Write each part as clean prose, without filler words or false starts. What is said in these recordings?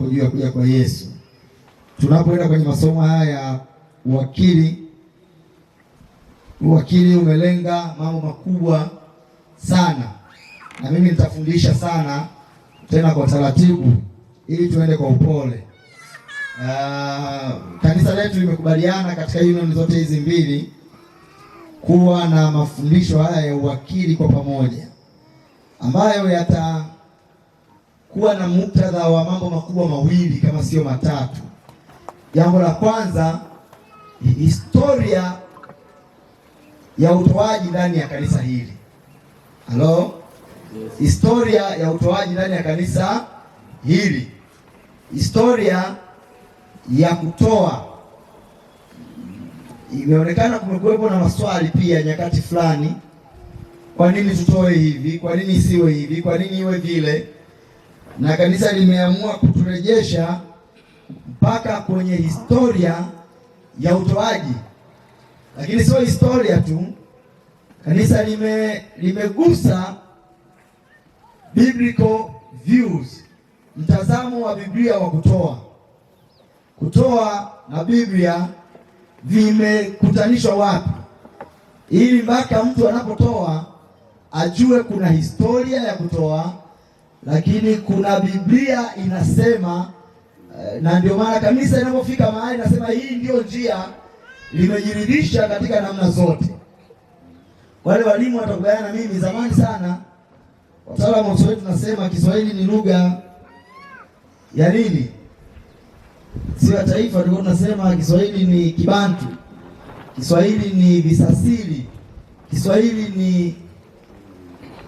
kilichopo juu ya kuja kwa Yesu. Tunapoenda kwenye masomo haya ya uwakili umelenga mambo makubwa sana, na mimi nitafundisha sana tena kwa taratibu ili tuende kwa upole. Kanisa letu limekubaliana katika union zote hizi mbili kuwa na mafundisho haya ya uwakili kwa pamoja, ambayo yatakuwa na muktadha wa mambo makubwa mawili kama sio matatu. Jambo la kwanza, historia ya utoaji ndani ya kanisa hili. Historia ya utoaji ndani ya kanisa hili. Historia ya kutoa. Imeonekana kumekuwepo na maswali pia nyakati fulani. Kwa nini tutoe hivi? Kwa nini isiwe hivi? Kwa nini iwe vile? Na kanisa limeamua kuturejesha mpaka kwenye historia ya utoaji. Lakini sio historia tu. Kanisa limegusa biblical views, mtazamo wa Biblia wa kutoa. Kutoa na Biblia vimekutanishwa wapi, ili mpaka mtu anapotoa ajue kuna historia ya kutoa, lakini kuna Biblia inasema. Na ndio maana kanisa inapofika mahali nasema hii ndio njia, limejiridhisha katika namna zote. Wale walimu watakubaliana na mimi, zamani sana wataalamu wa Kiswahili tunasema Kiswahili ni lugha ya nini? Sio ya taifa. Tulikuwa tunasema Kiswahili ni Kibantu, Kiswahili ni Visasili, Kiswahili ni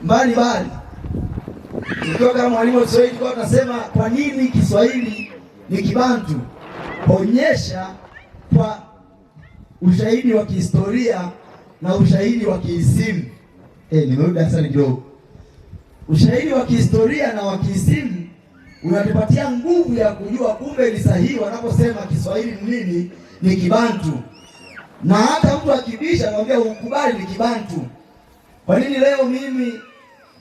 mbali. Tukiwa kama mwalimu wa Kiswahili tulikuwa tunasema kwa nini Kiswahili ni Kibantu? Onyesha kwa ushahidi wa kihistoria na ushahidi wa kiisimu. Nimerudi darasani kidogo. Ushahidi wa kihistoria na wa kiisimu unatupatia nguvu ya kujua kumbe ni sahihi wanaposema Kiswahili ni nini? Ni Kibantu. Na hata mtu akibisha anamwambia ukubali ni Kibantu. Kwa nini leo mimi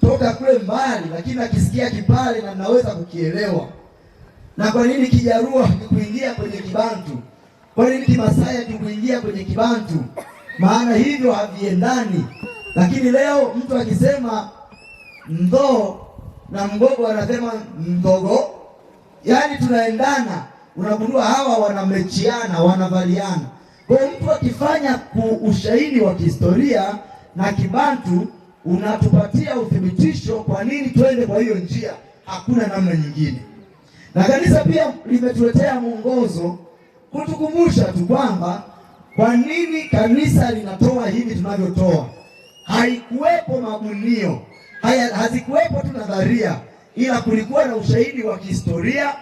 toka kule mbali lakini nakisikia Kipare na naweza kukielewa? Na kwa nini Kijarua kikuingia kwenye Kibantu? Kwa nini Kimasai kikuingia kwenye Kibantu? Maana hivyo haviendani. Lakini leo mtu akisema ndoo na Mgogo anasema Mgogo, yaani tunaendana. Unagundua hawa wanamechiana, wanavaliana. Kwa hiyo mtu akifanya ushahidi wa kihistoria na Kibantu unatupatia uthibitisho kwa nini twende kwa hiyo njia, hakuna namna nyingine. Na kanisa pia limetuletea mwongozo kutukumbusha tu kwamba kwa nini kanisa linatoa hivi tunavyotoa. Haikuwepo mabunio, hazikuwepo tu nadharia, ila kulikuwa na ushahidi wa kihistoria,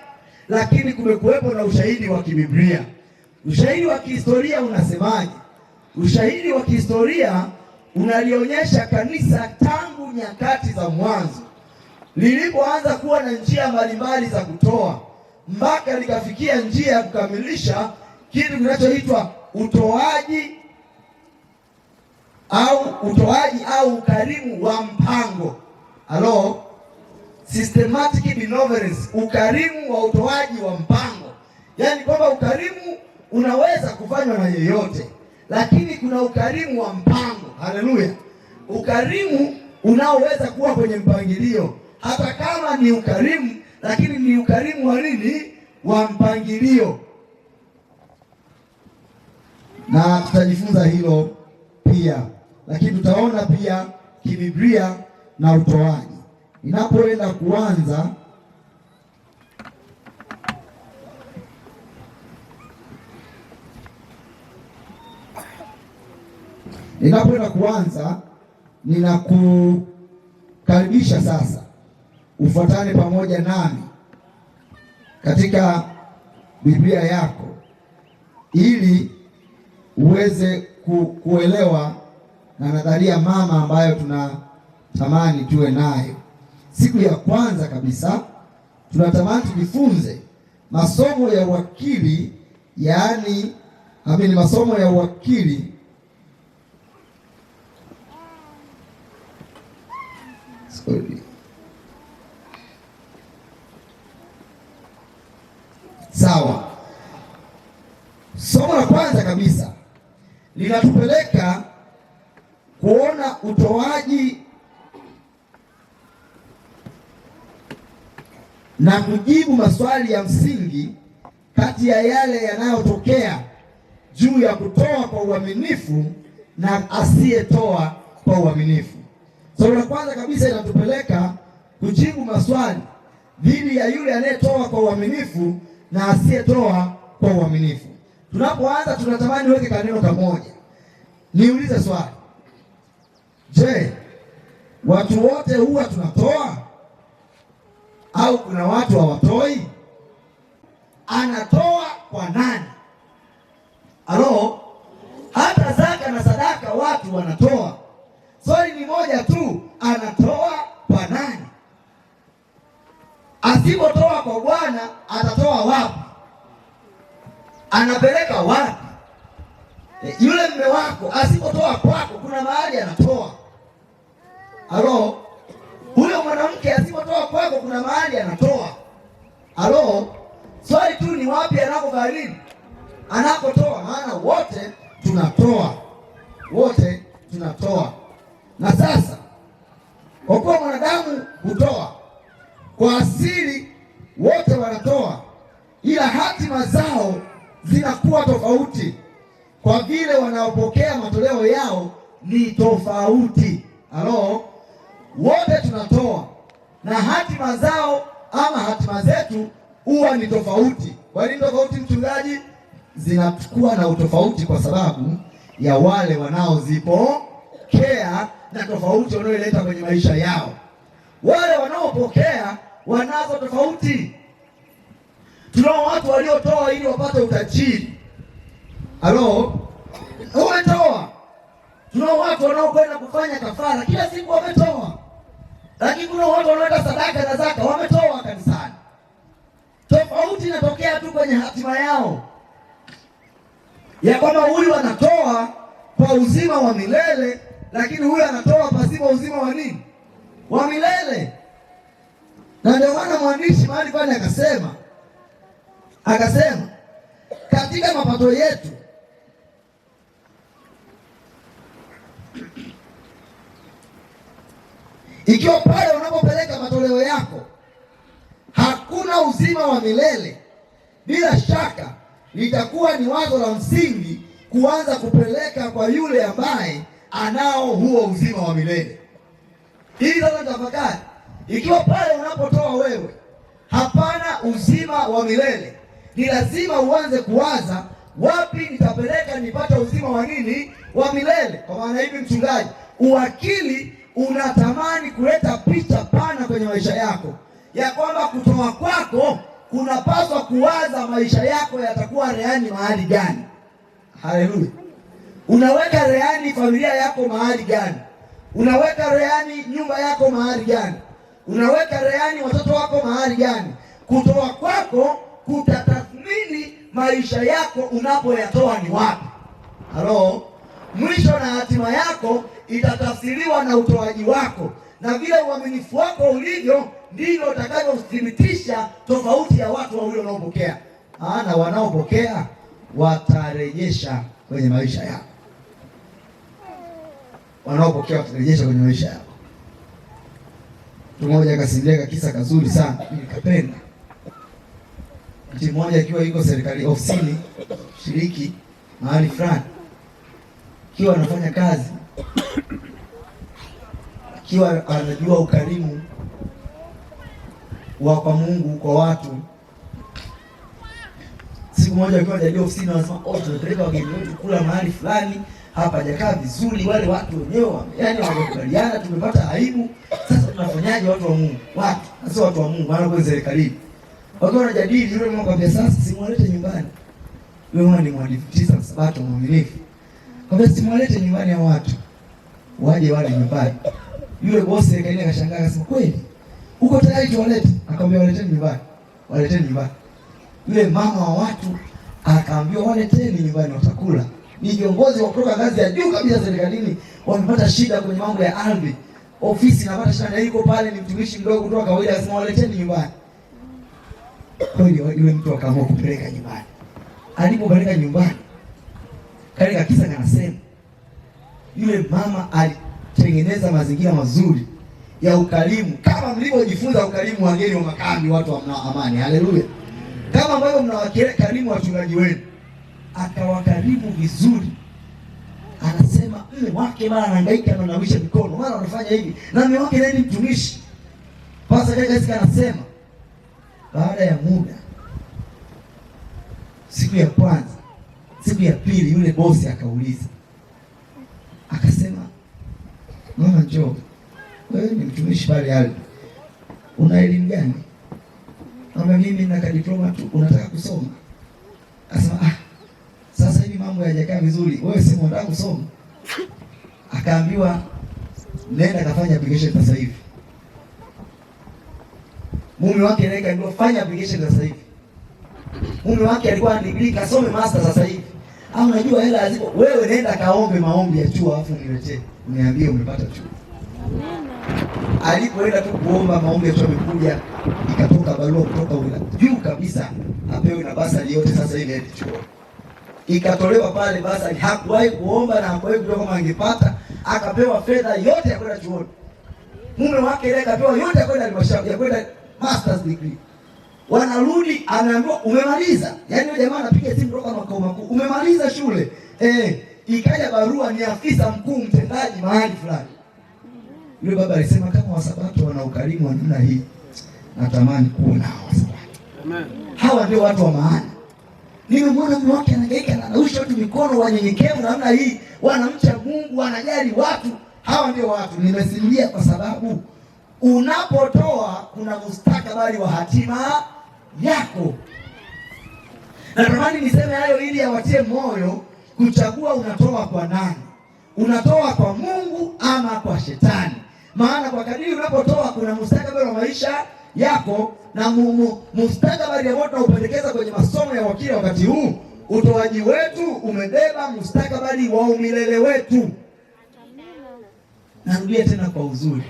lakini kumekuwepo na ushahidi wa kibiblia. Ushahidi wa kihistoria unasemaje? Ushahidi wa kihistoria unalionyesha kanisa tangu nyakati za mwanzo lilipoanza kuwa na njia mbalimbali za kutoa mpaka likafikia njia ya kukamilisha kitu kinachoitwa utoaji au ukarimu wa mpango. Systematic benevolence, ukarimu wa utoaji wa mpango. Yaani kwamba ukarimu unaweza kufanywa na yeyote, lakini kuna ukarimu wa mpango. Haleluya! Ukarimu unaoweza kuwa kwenye mpangilio, hata kama ni ukarimu, lakini ni ukarimu wa nini? Wa mpangilio. Na tutajifunza hilo pia, lakini tutaona pia kibiblia na utoaji. Ninapoenda kuanza ninakukaribisha sasa ufuatane pamoja nami katika Biblia yako ili uweze kuelewa na nadharia mama ambayo tunatamani tuwe nayo. Siku ya kwanza kabisa tunatamani tujifunze masomo ya uwakili, masomo ya uwakili kwanza kabisa linatupeleka kuona utoaji na kujibu maswali ya msingi kati ya yale yanayotokea juu ya kutoa kwa uaminifu na asiyetoa kwa uaminifu. Swali la kwanza kabisa inatupeleka kujibu maswali dhidi ya yule anayetoa kwa uaminifu na asiyetoa kwa uaminifu. Tunapoanza tunatamani niweke kaneno kamoja. Niulize swali. Je, watu wote huwa tunatoa au kuna watu hawatoi? Anatoa kwa nani? Halo? Hata zaka na sadaka watu wanatoa. Swali ni moja tu, anatoa kwa nani? Asipotoa kwa Bwana atatoa wapi? Anapeleka wapi? Yule mume wako asipotoa kwako, kuna mahali anatoa. Halo? Huyo mwanamke asipotoa kwako, kuna mahali anatoa. Halo? Swali tu ni wapi anakogharimu, anakotoa. Maana wote tunatoa, wote tunatoa. Na sasa kwa kuwa mwanadamu hutoa, kwa asili wote wanatoa, ila hatima zao zinakuwa tofauti kwa vile wanaopokea matoleo yao ni tofauti. Halo? Wote tunatoa na hatima zao ama hatima zetu huwa ni tofauti. Kwa nini tofauti, mchungaji? Zinakuwa na utofauti kwa sababu ya wale wanaozipokea na tofauti wanaoileta kwenye maisha yao. Wale wanaopokea wanazo tofauti. Tunao watu waliotoa ili wapate utajiri. Halo? Umetoa. Tunao watu wanaokwenda kufanya kafara kila siku, wametoa. Lakini kuna watu wanaoenda sadaka na zaka, wametoa kanisani. Tofauti inatokea tu kwenye hatima yao, ya kwamba huyu anatoa kwa uzima wa milele, lakini huyu anatoa pasipo uzima wa nini? Wa milele. Na ndio maana mwandishi mahali pale akasema katika mapato yetu ikiwa pale unapopeleka matoleo yako hakuna uzima wa milele, bila shaka litakuwa ni wazo la msingi kuanza kupeleka kwa yule ambaye anao huo uzima wa milele. Hili sasa tafakari, ikiwa pale unapotoa wewe hapana uzima wa milele, ni lazima uanze kuwaza, wapi nitapeleka nipate uzima wa nini? Wa milele. Kwa maana hivi, mchungaji, uwakili unatamani kuleta picha pana kwenye maisha yako, ya kwamba kutoa kwako kunapaswa kuwaza maisha yako yatakuwa rehani mahali gani. Haleluya! Unaweka rehani familia yako mahali gani? Unaweka rehani nyumba yako mahali gani? Unaweka rehani watoto wako mahali gani? Kutoa kwako kutatathmini maisha yako unapoyatoa ni wapi. Halo? Mwisho na hatima yako itatafsiriwa na utoaji wako, na vile uaminifu wako ulivyo ndivyo utakavyothibitisha tofauti ya watu wawili wanaopokea. Maana wanaopokea watarejesha kwenye maisha yao, wanaopokea watarejesha kwenye maisha yao. Mtu mmoja akasimulia kisa kazuri sana, nikapenda. Mtu mmoja akiwa yuko serikali ofisini shiriki mahali fulani, akiwa anafanya kazi, akiwa anajua ukarimu wa kwa Mungu kwa watu. Siku moja akiwa anajua ofisini, anasema tunapeleka wageni wetu kula mahali fulani, hapa hajakaa vizuri, wale watu wenyewe yani wamekubaliana, tumepata aibu. Sasa tunafanyaje? Watu wa Mungu, watu sio watu wa Mungu, maana kwa serikali wakiwa wanajadili, yule mmoja akamwambia, sasa simwalete nyumbani. Yule mwana ni mwadventista Sabato mwaminifu, akamwambia simwalete nyumbani ya watu, waje wale nyumbani. Yule bosi serikali akashangaa, akasema kweli uko tayari tuwalete? Akamwambia waleteni nyumbani, waleteni nyumbani. Yule mama wa watu akaambiwa waleteni nyumbani, watakula. Ni viongozi wa kutoka ngazi ya juu kabisa serikalini, wamepata shida kwenye mambo ya ardhi, ofisi inapata shida, na yuko pale ni mtumishi mdogo kutoka kawaida, akasema waleteni nyumbani. Kwa hiyo yule mtu akaamua kupeleka nyumbani. Alipopeleka nyumbani, Kale kakisa kanasema yule mama alitengeneza mazingira mazuri ya ukarimu, kama mlivyojifunza ukarimu wageni wa makambi, watu wa amani. Haleluya! Kama ambavyo mnawakarimu wachungaji wenu, akawakarimu vizuri. Anasema mme wake mara anahangaika, ananawisha mikono, mara anafanya hivi, na mme wake naye ni mtumishi. Pastor Jessica anasema baada ya muda, siku ya kwanza, siku ya pili, yule bosi akauliza, akasema, mama njoo, wewe ni mtumishi pale hali, una elimu gani? Mama, mimi nina diploma tu. Unataka kusoma? Akasema sasa hivi mambo hayajakaa vizuri, wewe si unataka kusoma? Akaambiwa nenda kafanya application sasa hivi. Mume wake naye ndio fanya application sasa hivi. Mume wake alikuwa na degree, kasome master sasa hivi. Unajua hela haziko, wewe nenda kaombe maombi ya chuo afu niletee, uniambie umepata chuo. Alipoenda tu kuomba maombi ya chuo, amekuja ikatoka barua kutoka juu kabisa apewe na basari yote sasa hivi hadi chuo. Ikatolewa pale basari, hakuwahi kuomba na hakuwahi kujua kama angepata, akapewa fedha yote ya kwenda chuo. Mume wake ile akapewa yote ya kwenda halmashauri, ya kwenda masters degree. Wanarudi anaambiwa umemaliza. Yaani yule jamaa anapiga simu kutoka makao makuu, umemaliza shule. Ikaja barua ni afisa mkuu mtendaji mahali fulani. Yule baba alisema kama Wasabato wana ukarimu wa namna hii, natamani kuwa nao Wasabato. Amen. Hawa ndio watu wa maana. Nimemwona mume wake anahangaika na anausha watu mikono, wanyenyekevu namna hii, wanamcha Mungu, wanajali watu. Hawa ndio watu. Nimesimulia kwa sababu unapotoa kuna mustakabali wa hatima yako. Natamani niseme hayo ili awatie moyo kuchagua unatoa kwa nani. Unatoa kwa Mungu ama kwa shetani? Maana kwa kadiri unapotoa kuna mustakabali wa maisha yako, na mustakabali ambao tunaupendekeza kwenye masomo ya wakili wakati huu. Utoaji wetu umebeba mustakabali wa umilele wetu. Narudia tena kwa uzuri,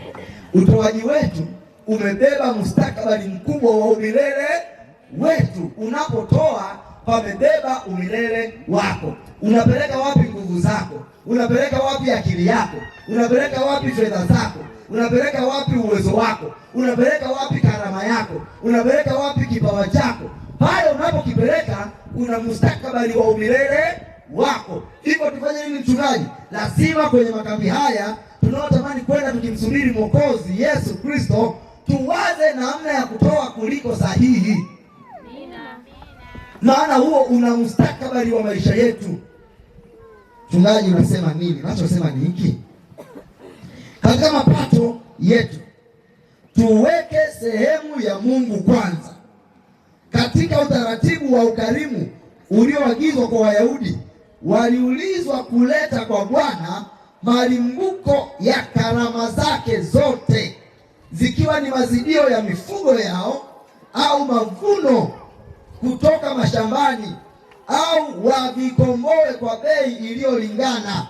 utoaji wetu umebeba mustakabali mkubwa wa umilele wetu. Unapotoa pamebeba umilele wako. Unapeleka wapi nguvu zako? Unapeleka wapi akili yako? Unapeleka wapi fedha zako? Unapeleka wapi uwezo wako? Unapeleka wapi karama yako? Unapeleka wapi kipawa chako? Pale unapokipeleka kuna mustakabali wa umilele wako. Hivyo tufanye nini mchungaji? Lazima kwenye makambi haya tunaotamani kwenda tukimsubiri Mwokozi Yesu Kristo, tuwaze namna ya kutoa kuliko sahihi. Maana huo una mustakabali wa maisha yetu. Mchungaji unasema nini? Nachosema ni hiki: katika mapato yetu tuweke sehemu ya Mungu kwanza. Katika utaratibu wa ukarimu ulioagizwa kwa Wayahudi, waliulizwa kuleta kwa Bwana malimbuko ya karama zake zote, zikiwa ni mazidio ya mifugo yao au mavuno kutoka mashambani, au wavikomboe kwa bei iliyolingana.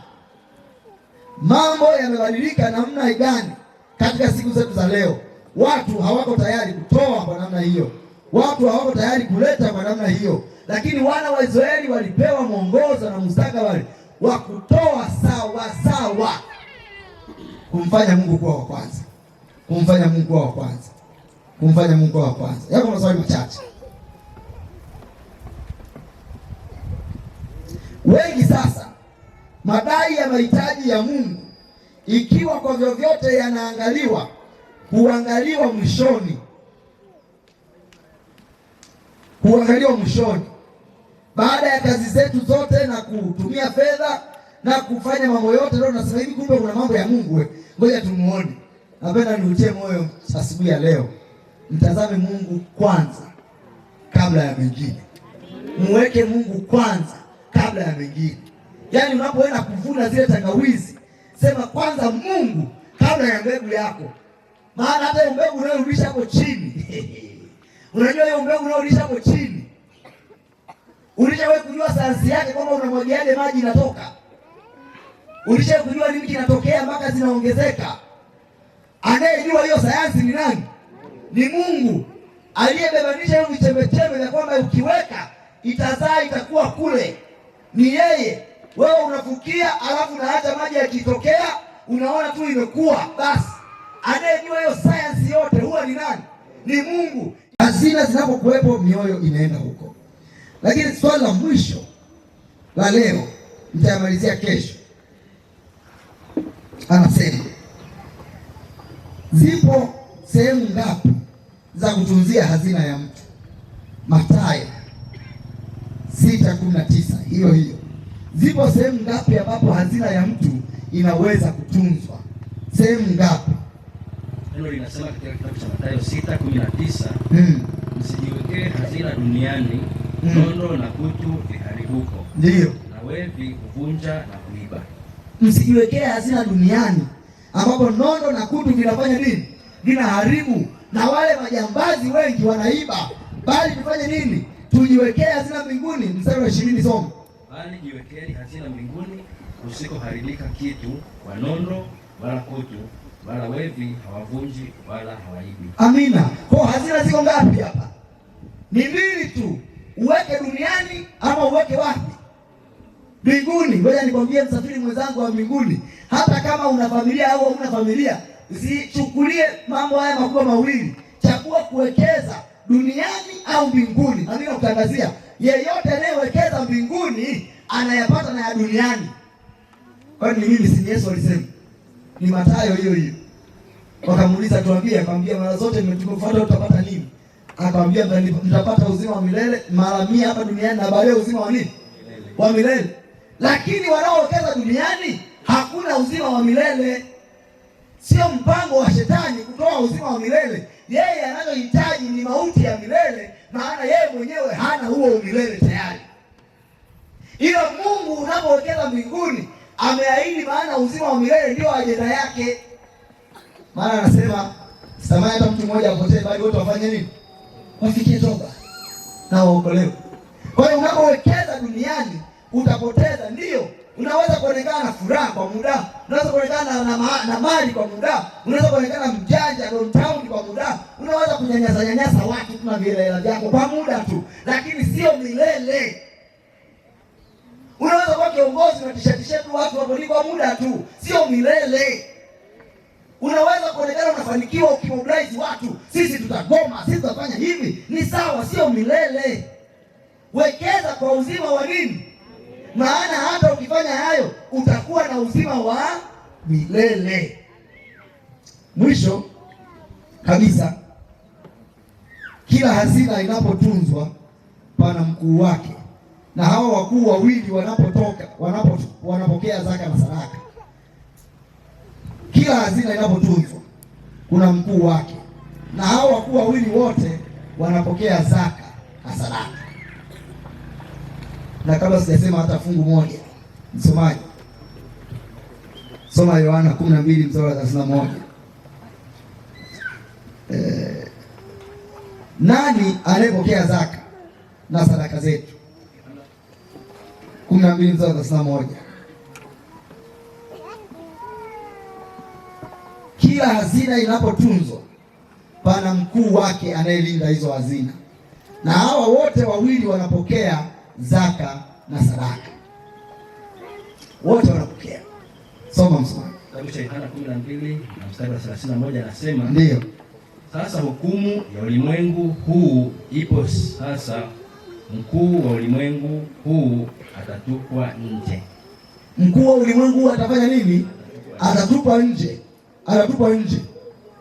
Mambo yamebadilika namna gani katika siku zetu za leo? Watu hawako tayari kutoa kwa namna hiyo, watu hawako tayari kuleta kwa namna hiyo. Lakini wana wa Israeli walipewa mwongozo na mustakabali wa kutoa sawa sawa, kumfanya Mungu kuwa wa kwanza, kumfanya Mungu kuwa wa kwanza, kumfanya Mungu kuwa wa kwanza. Yako maswali machache. Wengi sasa madai ya mahitaji ya Mungu, ikiwa kwa vyovyote yanaangaliwa, huangaliwa mwishoni, huangaliwa mwishoni baada ya kazi zetu zote na kutumia fedha na kufanya mambo yote. Leo nasema hivi, kumbe kuna mambo ya Mungu. Ngoja tumuone. Napenda niutie moyo asubuhi ya leo, mtazame Mungu kwanza kabla ya mengine. Muweke Mungu kwanza kabla ya mengine. Yaani unapoenda kuvuna zile tangawizi, sema kwanza Mungu kabla ya mbegu yako. Maana hata hiyo mbegu unayorudisha hapo chini unajua hiyo mbegu unayorudisha hapo chini, ulishawahi kujua sayansi yake kwamba unamwagiaje maji inatoka? Ulishawahi kujua nini kinatokea mpaka zinaongezeka? Anayejua hiyo sayansi ni nani? Ni Mungu aliyebebanisha hiyo vichembechembe vya kwamba ukiweka itazaa, itakuwa kule. Ni yeye. Wewe unafukia alafu naacha maji yakitokea unaona tu imekuwa basi. Anayejua hiyo science yote huwa ni nani? Ni Mungu. Hazina zinapokuwepo mioyo inaenda huko. Lakini swali la mwisho la leo nitamalizia kesho. Anasema zipo sehemu ngapi za kutunzia hazina ya mtu? Mathayo 6:19 hiyo. Zipo sehemu ngapi ambapo hazina ya mtu inaweza kutunzwa? Sehemu ngapi? Hilo linasema katika kitabu cha Mathayo 6:19, msijiwekee hazina duniani, nondo na kutu viharibuko. Ndio. Na wevi huvunja na kuiba. Msijiwekee hazina duniani ambapo nondo na kutu vinafanya nini? Vinaharibu, na wale majambazi wengi wanaiba. Bali tufanye nini? Tujiwekee hazina mbinguni. Mstari wa 20 soma. Bali jiwekeni hazina mbinguni, usikoharibika kitu kwa nondo wala kutu, wala wevi hawavunji wala hawaibi. Amina. Kwa hazina ziko ngapi hapa? Ni mbili tu. Uweke duniani ama uweke wapi? Mbinguni. Ngoja nikwambie msafiri mwenzangu wa mbinguni, hata kama una familia au huna familia, usichukulie mambo haya makubwa mawili. Chagua kuwekeza duniani au mbinguni. Na mimi nakutangazia, yeyote anayewekeza mbinguni anayapata na ya duniani. Kwani mimi si Yesu alisema? Ni Mathayo hiyo. Wakamuuliza tuambie, akamwambia mara zote mmetukufuata utapata nini? Akamwambia mtapata uzima wa milele mara 100 hapa duniani na baadaye uzima wa nini? Wa milele. Lakini wanaowekeza duniani hakuna uzima wa milele. Sio mpango wa shetani kutoa uzima wa milele. Yeye anachohitaji ni mauti ya milele, maana yeye mwenyewe hana huo umilele tayari. Ila Mungu unapowekeza mbinguni ameahidi, maana uzima wa milele ndio ajenda yake. Maana anasema sitamani hata mtu mmoja apotee, bali wote wafanye nini? Wafikie toba na waokolewe. Kwa hiyo unapowekeza duniani utapoteza. Ndio, unaweza kuonekana na furaha kwa muda, unaweza kuonekana na mali kwa muda, unaweza kuonekana mjanja downtown kwa muda, unaweza kunyanyasa watu kuna vielela vyako kwa muda tu, lakini sio milele. Unaweza kuwa kiongozi na tisha watu hapo kwa muda tu, sio milele. Unaweza kuonekana unafanikiwa ukimobilize watu, sisi tutagoma, sisi tutafanya hivi, ni sawa, sio milele. Wekeza kwa uzima wa nini? Maana hata ukifanya hayo utakuwa na uzima wa milele. Mwisho kabisa, kila hazina inapotunzwa pana mkuu wake, na hawa wakuu wawili wanapokea zaka na sadaka. Kila hazina inapotunzwa kuna mkuu wake, na hawa wakuu wawili wote wanapokea zaka na sadaka. Na kabla sijasema hata fungu moja, msomaji, soma Yohana 12 mstari wa 31. Nani anayepokea zaka na sadaka zetu? 12 mstari wa 31. Kila hazina inapotunzwa pana mkuu wake anayelinda hizo hazina, na hawa wote wawili wanapokea zaka na sadaka. Wote wanapokea. Soma msomaji. Kitabu cha Yohana 12 na mstari wa 31 anasema, ndio. Sasa hukumu ya ulimwengu huu ipo sasa, mkuu wa ulimwengu huu atatupwa nje. Mkuu wa ulimwengu huu atafanya nini? Atatupwa nje. Atatupwa nje.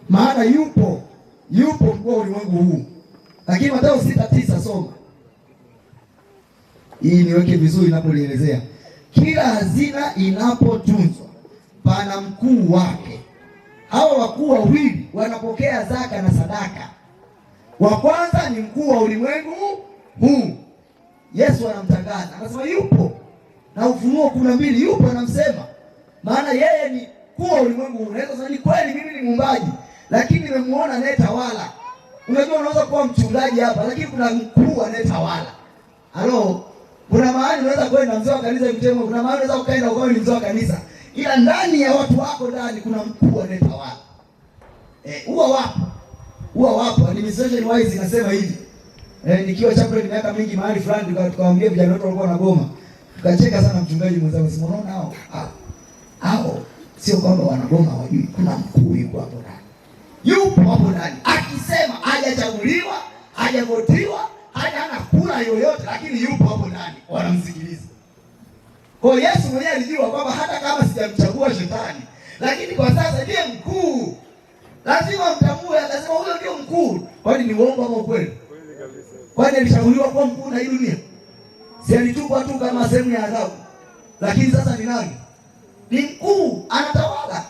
Maana yupo mkuu wa ulimwengu huu. Lakini Mathayo 6:9 soma. Hii niweke vizuri ninapoelezea. Kila hazina inapotunzwa pana mkuu wake. Hawa wakuu wawili wanapokea zaka na sadaka. Wa kwanza ni mkuu wa ulimwengu huu. Yesu anamtangaza, anasema yupo. Na Ufunuo 12 yupo anamsema. Maana yeye ni mkuu wa ulimwengu huu. Unaweza kusema ni kweli mimi ni muumbaji, lakini nimemuona anayetawala. Unajua unaweza kuwa mchungaji hapa, lakini kuna mkuu anayetawala. Halo, kuna mahali unaweza kwenda mzee wa kanisa Mtemo, kuna mahali unaweza ukaenda ukawa ni mzee wa kanisa, ila ndani ya watu wako ndani kuna mkuu anayetawala. Huwa wapo. Administration wise inasema hivi. Nikiwa chaplain miaka mingi mahali fulani tukawaambia vijana wetu walikuwa wanagoma. Tukacheka sana mchungaji mwenzangu, sema unaona hao sio kwamba wanagoma wajui, kuna mkuu yuko hapo ndani. Yupo hapo ndani. Akisema hajachaguliwa, hajavotiwa, hana kura yoyote, lakini yupo hapo ndani. Wanamsikiliza. Kwa hiyo Yesu mwenyewe alijua kwamba hata kama sijamchagua shetani, lakini kwa sasa ndiye mkuu. Lazima mtambue, akasema huyo ndio mkuu. Kwani ni uongo ama ukweli? Kwani alichaguliwa kuwa mkuu na hii dunia? Si alitupwa tu kama sehemu ya adhabu. Lakini sasa ni nani? Ni mkuu, anatawala.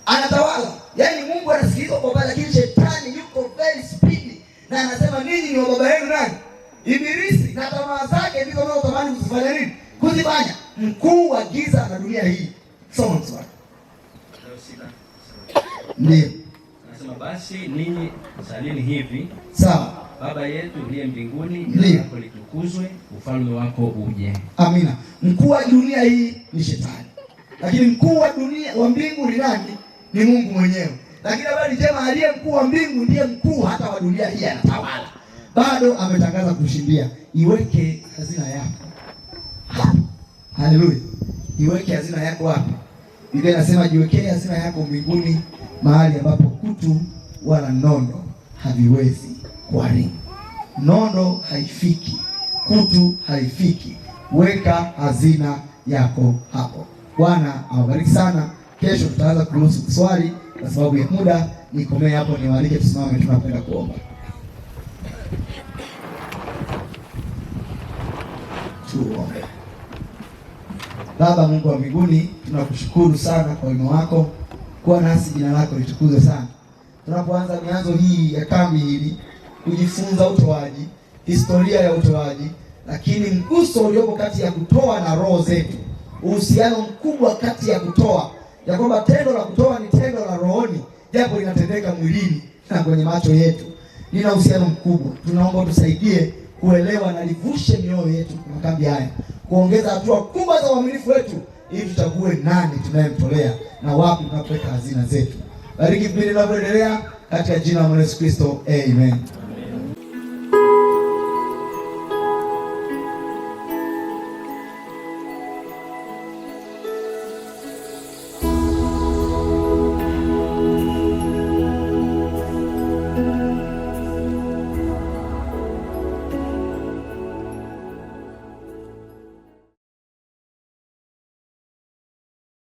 Anatawala. Yaani Mungu anasikiliza kwa baba, lakini shetani yuko very speedy. Na anasema ninyi ni wa baba yenu nani? Ibilisi, na tamaa zake ndizo zinazotamani kuzifanya nini? Kuzifanya. Mkuu wa giza na dunia hii. Soma mswali. Ndiyo. Anasema basi ninyi salini hivi. Sawa. Baba yetu uliye mbinguni, jina lako litukuzwe, ufalme wako uje. Amina. Mkuu wa dunia hii ni shetani. Lakini mkuu wa dunia wa mbingu ni nani? Ni Mungu mwenyewe. Lakini habari njema, aliye mkuu wa mbingu ndiye mkuu hata wa dunia hii, anatawala. Bado ametangaza kushindia. Iweke hazina yako hapo. Haleluya. Iweke hazina yako wapi? Biblia inasema jiwekee hazina yako mbinguni, mahali ambapo kutu wala nondo haviwezi kuharibu. Nondo haifiki, kutu haifiki. Weka hazina yako hapo. Bwana awabariki sana. Kesho tutaanza kuruhusu swali, kwa sababu ya muda nikomee hapo. Niwaalike tusimame, tunapenda kuomba. Tuombe. Baba Mungu wa mbinguni, tunakushukuru sana kwa wema wako. Kuwa nasi, jina lako litukuzwe sana. Tunapoanza mianzo hii ya kambi hili kujifunza utoaji, historia ya utoaji, lakini mguso uliopo kati ya kutoa na roho zetu, uhusiano mkubwa kati ya kutoa, ya kwamba tendo la kutoa ni tendo la rohoni, japo linatendeka mwilini na kwenye macho yetu, lina uhusiano mkubwa. Tunaomba tusaidie kuelewa na livushe mioyo yetu kwa kambi haya, kuongeza hatua kubwa za uaminifu wetu, ili tuchague nani tunayemtolea na wapi tunapeleka hazina zetu. Bariki vipindi vinavyoendelea katika jina la Yesu Kristo. Amen.